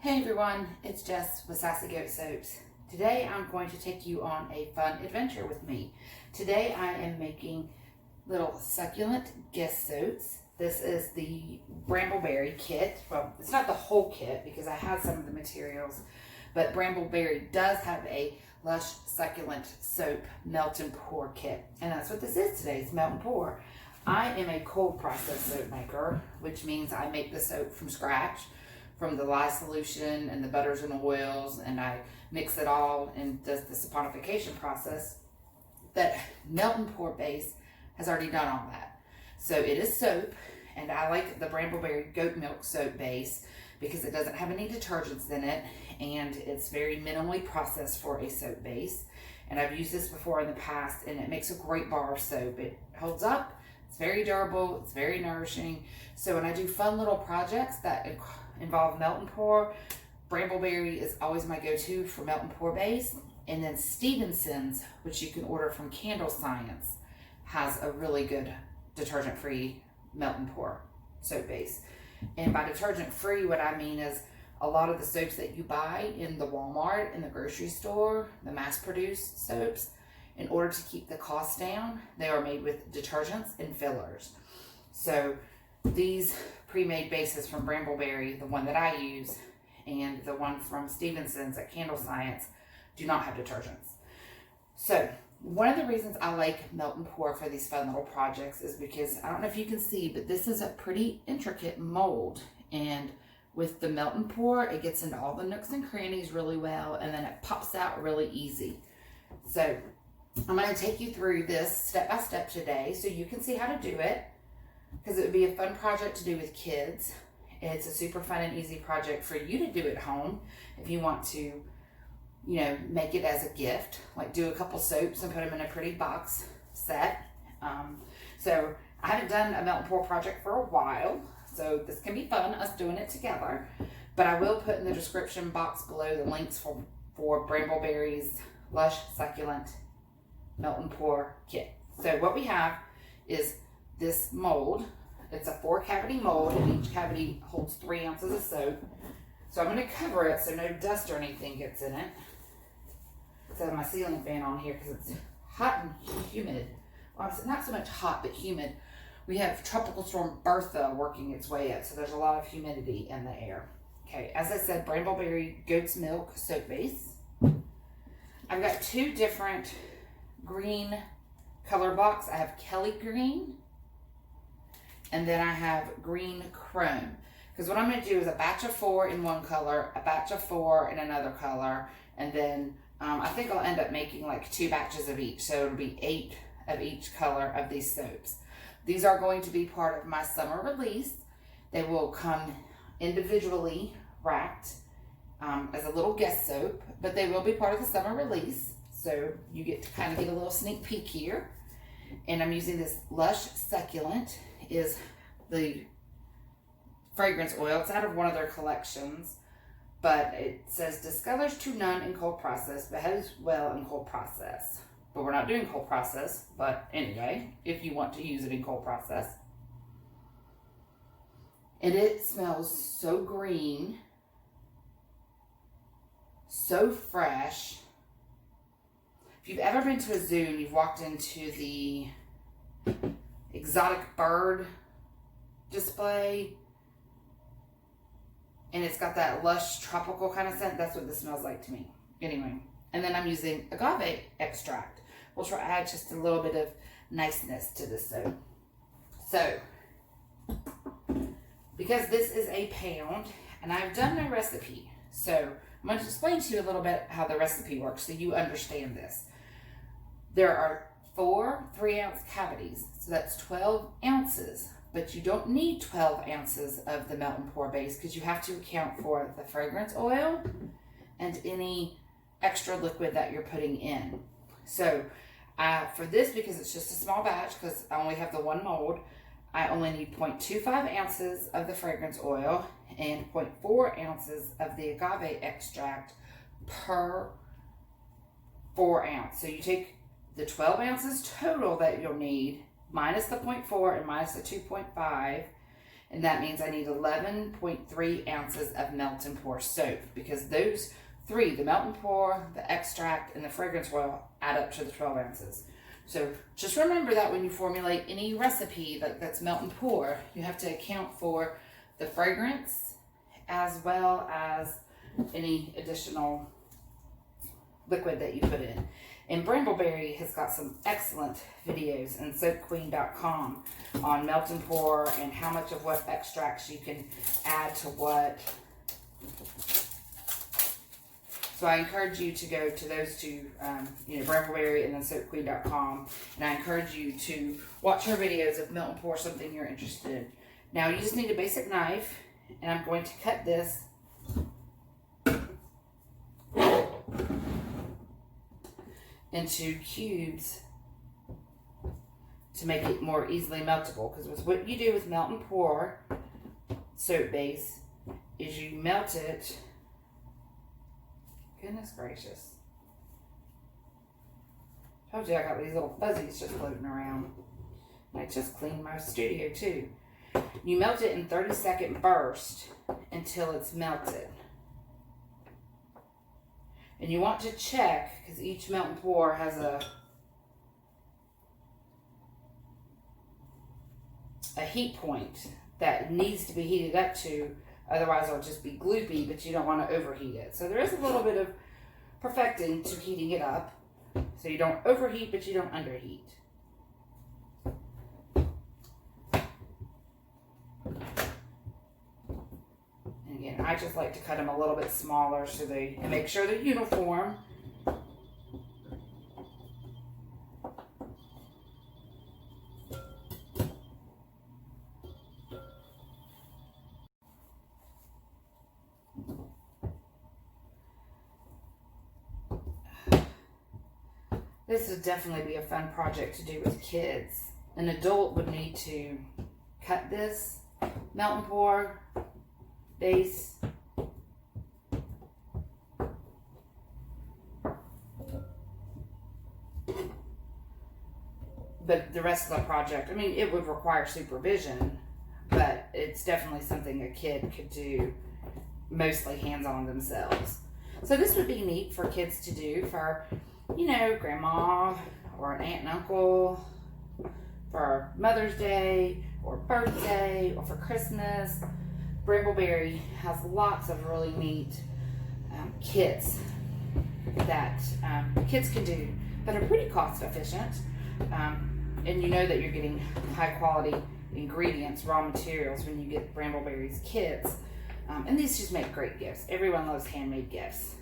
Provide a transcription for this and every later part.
Hey everyone, it's Jess with Sassy Goat Soaps. Today I'm going to take you on a fun adventure with me. Today I am making little succulent guest soaps. This is the Brambleberry kit. Well, it's not the whole kit because I had some of the materials, but Brambleberry does have a Lush succulent soap melt and pour kit. And that's what this is today, it's melt and pour. I am a cold process soap maker, which means I make the soap from scratch, from the lye solution and the butters and oils, and I mix it all and does the saponification process. That melt and pour base has already done all that. So it is soap, and I like the Brambleberry goat milk soap base because it doesn't have any detergents in it, and it's very minimally processed for a soap base. And I've used this before in the past, and it makes a great bar of soap. It holds up, it's very durable, it's very nourishing. So when I do fun little projects that involve melt and pour, Brambleberry is always my go-to for melt and pour base. And then Stevenson's, which you can order from Candle Science, has a really good detergent-free melt and pour soap base. And by detergent-free, what I mean is a lot of the soaps that you buy in the Walmart, in the grocery store, the mass-produced soaps, in order to keep the cost down, they are made with detergents and fillers. So these pre-made bases from Brambleberry, the one that I use, and the one from Stevenson's at Candle Science, do not have detergents. So one of the reasons I like melt and pour for these fun little projects is because, I don't know if you can see, but this is a pretty intricate mold. And with the melt and pour, it gets into all the nooks and crannies really well, and then it pops out really easy. So I'm going to take you through this step by step today so you can see how to do it, because it would be a fun project to do with kids. It's a super fun and easy project for you to do at home if you want to, make it as a gift, like do a couple soaps and put them in a pretty box set. So I haven't done a melt and pour project for a while, so this can be fun, us doing it together. But I will put in the description box below the links for Brambleberry's Lush Succulent Melt and Pour Kit. So what we have is this mold. It's a 4-cavity mold, and each cavity holds 3 ounces of soap. So I'm going to cover it so no dust or anything gets in it. So I have my ceiling fan on here because it's hot and humid. Well, it's not so much hot, but humid. We have Tropical Storm Bertha working its way up, so there's a lot of humidity in the air. Okay, as I said, Brambleberry Goat's Milk Soap Base. I've got 2 different green color blocks. I have Kelly Green, and then I have green chrome. Because what I'm going to do is a batch of 4 in one color, a batch of 4 in another color, and then I think I'll end up making like 2 batches of each. So it'll be 8 of each color of these soaps. These are going to be part of my summer release. They will come individually wrapped as a little guest soap, but they will be part of the summer release. So you get to kind of get a little sneak peek here. And I'm using this Lush Succulent, is the fragrance oil. It's out of one of their collections, but it says discolors to none in cold process, behaves well in cold process. But we're not doing cold process, but anyway, if you want to use it in cold process. And it smells so green, so fresh. If you've ever been to a zoo and you've walked into the exotic bird display, and it's got that lush tropical kind of scent, that's what this smells like to me. Anyway, and then I'm using agave extract, which will add just a little bit of niceness to this soap. So, because this is a pound, and I've done my recipe, so I'm going to explain to you a little bit how the recipe works so you understand this. There are 4 3-ounce cavities, so that's 12 ounces. But you don't need 12 ounces of the melt and pour base because you have to account for the fragrance oil and any extra liquid that you're putting in. So for this, because it's just a small batch, because I only have the 1 mold, I only need 0.25 ounces of the fragrance oil and 0.4 ounces of the agave extract per 4 ounce. So you take the 12 ounces total that you'll need, minus the 0.4 and minus the 2.5, And that means I need 11.3 ounces of melt and pour soap, because those three, the melt and pour, the extract, and the fragrance oil, add up to the 12 ounces. So just remember that when you formulate any recipe that's melt and pour, you have to account for the fragrance as well as any additional liquid that you put in. And Brambleberry has got some excellent videos in soapqueen.com on melt and pour and how much of what extracts you can add to what. So I encourage you to go to those two, Brambleberry and then soapqueen.com. And I encourage you to watch her videos of melt and pour, something you're interested in. Now you just need a basic knife, and I'm going to cut this into cubes to make it more easily meltable. Because what you do with melt and pour soap base is you melt it. Goodness gracious. Told you I got these little fuzzies just floating around. And I just cleaned my studio too. You melt it in 30-second bursts until it's melted. And you want to check, because each melt and pour has a heat point that needs to be heated up to. Otherwise, it'll just be gloopy, but you don't want to overheat it. So there is a little bit of perfecting to heating it up. So you don't overheat, but you don't underheat. And again, I just like to cut them a little bit smaller so and make sure they're uniform. This would definitely be a fun project to do with kids. An adult would need to cut this melt and pour base. But the rest of the project, I mean, it would require supervision, but it's definitely something a kid could do mostly hands-on themselves. So this would be neat for kids to do for, grandma or an aunt and uncle, for Mother's Day or birthday or for Christmas. Brambleberry has lots of really neat kits that kids can do that are pretty cost efficient. And you know that you're getting high quality ingredients, raw materials when you get Brambleberry's kits. And these just make great gifts. Everyone loves handmade gifts.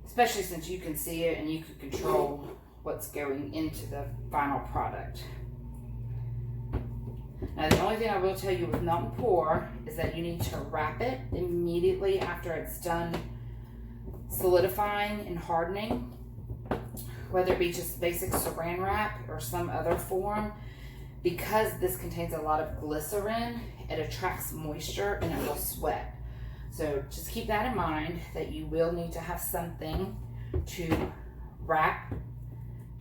Especially since you can see it and you can control what's going into the final product. Now, the only thing I will tell you with melt and pour is that you need to wrap it immediately after it's done solidifying and hardening, whether it be just basic saran wrap or some other form. Because this contains a lot of glycerin, it attracts moisture and it will sweat. So just keep that in mind, that you will need to have something to wrap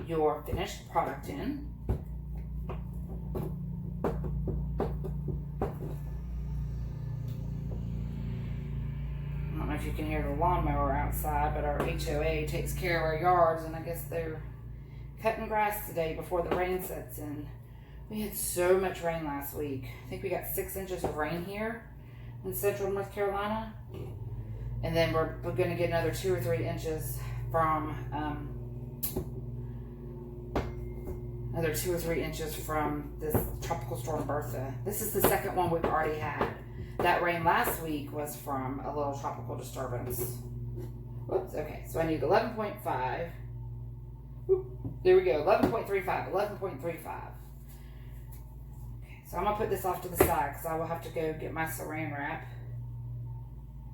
your finished product in. I don't know if you can hear the lawnmower outside, but our HOA takes care of our yards, and I guess they're cutting grass today before the rain sets in. We had so much rain last week. I think we got 6 inches of rain here in central North Carolina. And then we're going to get another 2 or 3 inches from this tropical storm Bertha. This is the second one we've already had. That rain last week was from a little tropical disturbance. Whoops, okay, so I need 11.5. There we go, 11.35, 11.35. So I'm going to put this off to the side because I will have to go get my saran wrap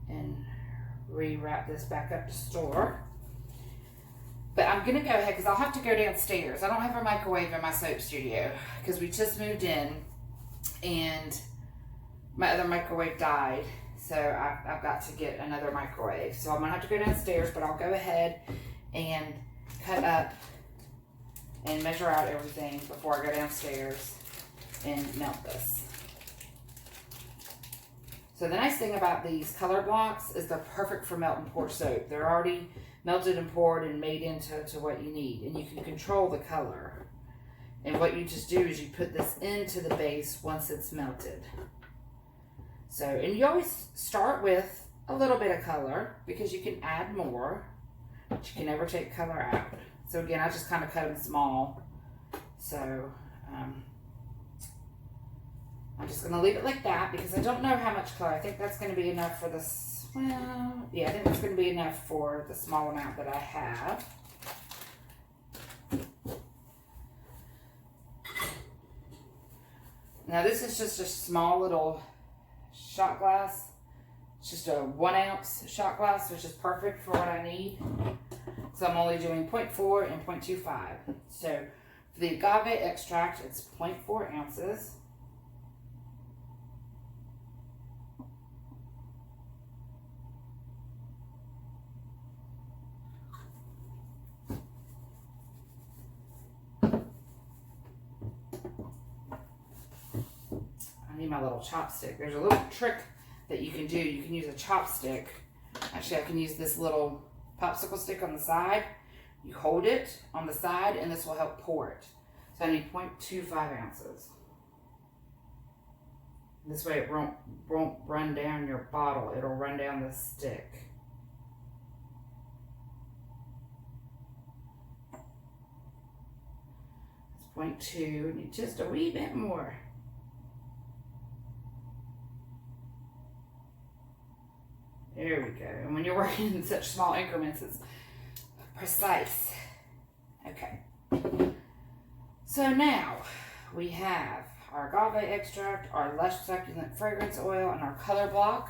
and rewrap this back up to store. But I'm going to go ahead because I'll have to go downstairs. I don't have a microwave in my soap studio because we just moved in and my other microwave died. So I've got to get another microwave. So I'm going to have to go downstairs, but I'll go ahead and cut up and measure out everything before I go downstairs. and melt this. So the nice thing about these color blocks is they're perfect for melt and pour soap. They're already melted and poured and made into what you need, and you can control the color. And what you just do is you put this into the base once it's melted. So, and you always start with a little bit of color because you can add more, but you can never take color out. So again, I just kind of cut them small. So I'm just going to leave it like that because I don't know how much color. I think that's going to be enough for this. Well, yeah, I think that's going to be enough for the small amount that I have. Now this is just a small little shot glass. It's just a 1 ounce shot glass, which is perfect for what I need. So I'm only doing 0.4 and 0.25. So for the agave extract, it's 0.4 ounces. I need my little chopstick. There's a little trick that you can do. You can use a chopstick. Actually, I can use this little popsicle stick on the side. You hold it on the side and this will help pour it. So I need 0.25 ounces. This way it won't run down your bottle. It'll run down the stick. It's 0.2. Need just a wee bit more. There we go. And when you're working in such small increments, it's precise. Okay. So now we have our agave extract, our Lush Succulent fragrance oil, and our color block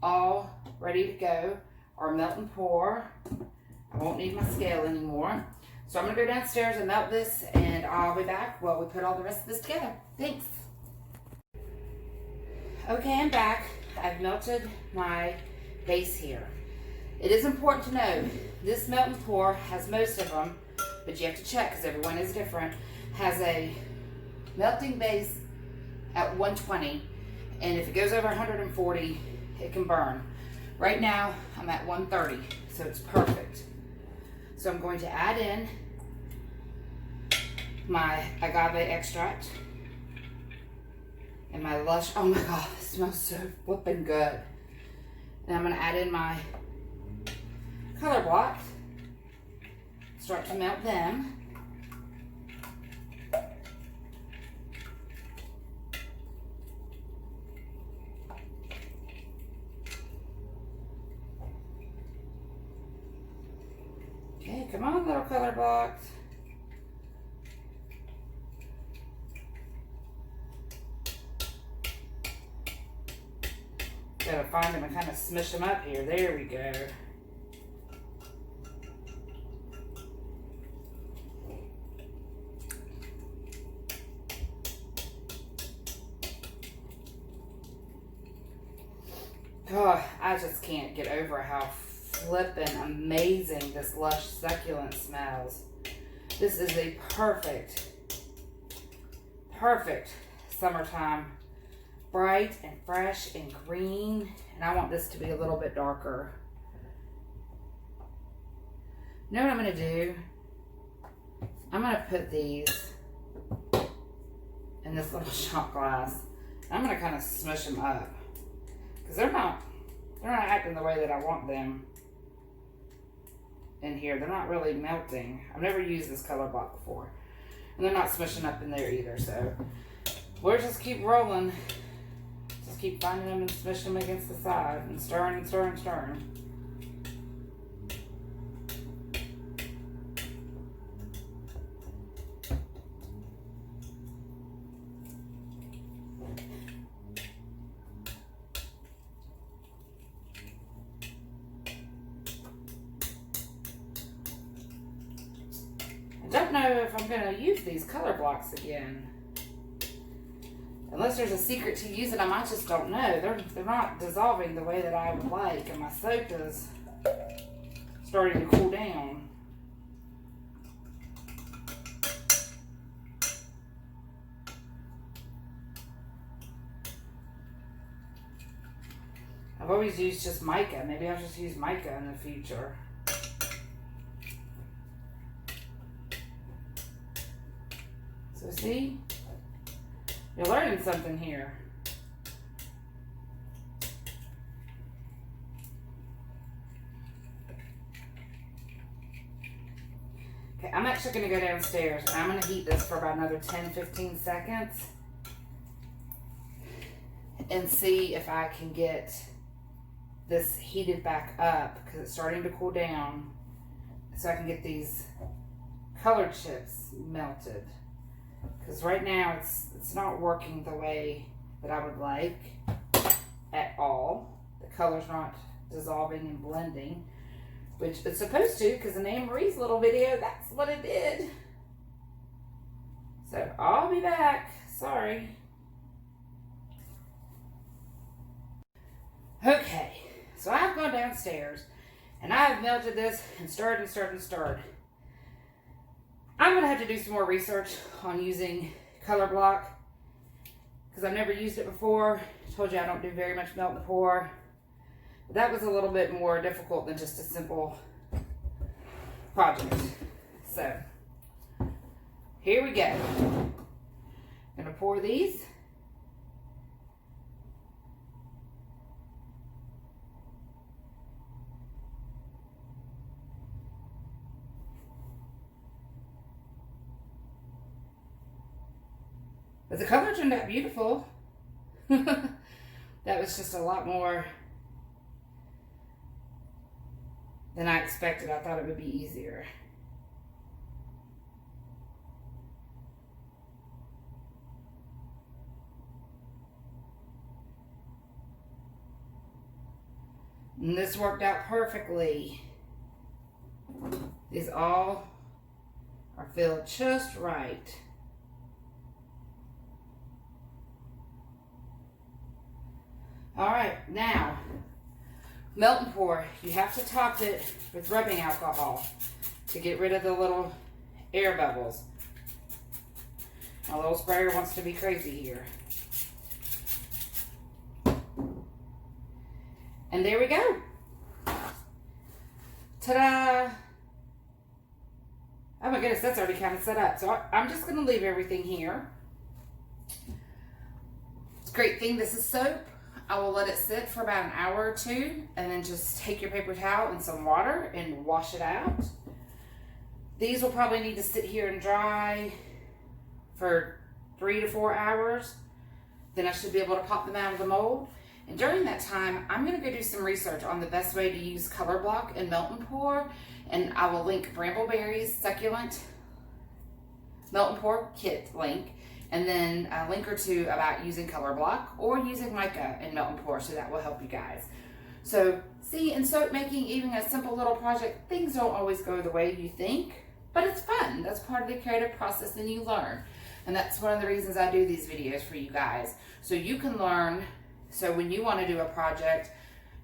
all ready to go. Our melt and pour. I won't need my scale anymore. So I'm going to go downstairs and melt this, and I'll be back while we put all the rest of this together. Thanks. Okay, I'm back. I've melted my base here. It is important to know this melt and pour has most of them, but you have to check because everyone is different, has a melting base at 120, and if it goes over 140 it can burn. Right now I'm at 130, so it's perfect. So I'm going to add in my agave extract and my Lush. Oh my god, it smells so flippin' good. And I'm going to add in my color blocks. Start to melt them. Okay, come on, little color blocks. Gotta find them and kind of smush them up here. There we go. Oh, I just can't get over how flippin' amazing this Lush Succulent smells. This is a perfect summertime. Bright and fresh and green, and I want this to be a little bit darker. You know what I'm going to do? I'm going to put these in this little shot glass. I'm going to kind of smush them up because they're not acting the way that I want them in here. They're not really melting. I've never used this color block before, and they're not smushing up in there either. So we'll just keep rolling. Just keep finding them and smushing them against the side and stirring and stirring and stirring. I don't know if I'm going to use these color blocks again. Unless there's a secret to using them, I just don't know. They're not dissolving the way that I would like, and my soap is starting to cool down. I've always used just mica. Maybe I'll just use mica in the future. So see, you're learning something here. Okay, I'm actually going to go downstairs. I'm going to heat this for about another 10-15 seconds and see if I can get this heated back up, because it's starting to cool down, so I can get these colored chips melted. Because right now it's not working the way that I would like at all. The color's not dissolving and blending, which it's supposed to, because in Anne Marie's little video, that's what it did. So I'll be back. Sorry. Okay, so I've gone downstairs and I've melted this and stirred and stirred and stirred. I'm going to have to do some more research on using color block, because I've never used it before. I told you I don't do very much melt and pour. But that was a little bit more difficult than just a simple project. So, here we go. I'm going to pour these. But the color turned out beautiful. That was just a lot more than I expected. I thought it would be easier. And this worked out perfectly. These all are filled just right. All right, now, melt and pour. You have to top it with rubbing alcohol to get rid of the little air bubbles. My little sprayer wants to be crazy here. And there we go. Ta-da! Oh my goodness, that's already kind of set up. So I'm just going to leave everything here. It's a great thing. This is soap. I will let it sit for about an hour or two, and then just take your paper towel and some water and wash it out. These will probably need to sit here and dry for 3 to 4 hours. Then I should be able to pop them out of the mold. And during that time, I'm going to go do some research on the best way to use color block and melt and pour. And I will link Brambleberry's Succulent Melt and Pour Kit link. And then a link or two about using color block or using mica and melt and pour, so that will help you guys. So see, in soap making, even a simple little project, things don't always go the way you think, but it's fun. That's part of the creative process, and you learn. And that's one of the reasons I do these videos for you guys, so you can learn. So when you want to do a project,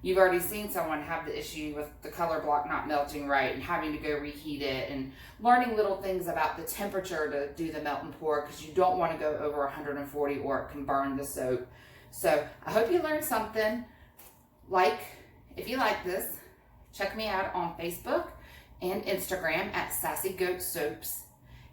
you've already seen someone have the issue with the color block not melting right and having to go reheat it, and learning little things about the temperature to do the melt and pour, because you don't want to go over 140 or it can burn the soap. So I hope you learned something. If you like this, check me out on Facebook and Instagram at Sassy Goat Soaps.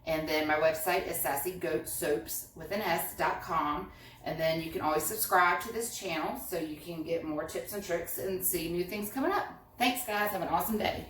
And then my website is sassygoatsoaps.com. And then you can always subscribe to this channel so you can get more tips and tricks and see new things coming up. Thanks, guys. Have an awesome day.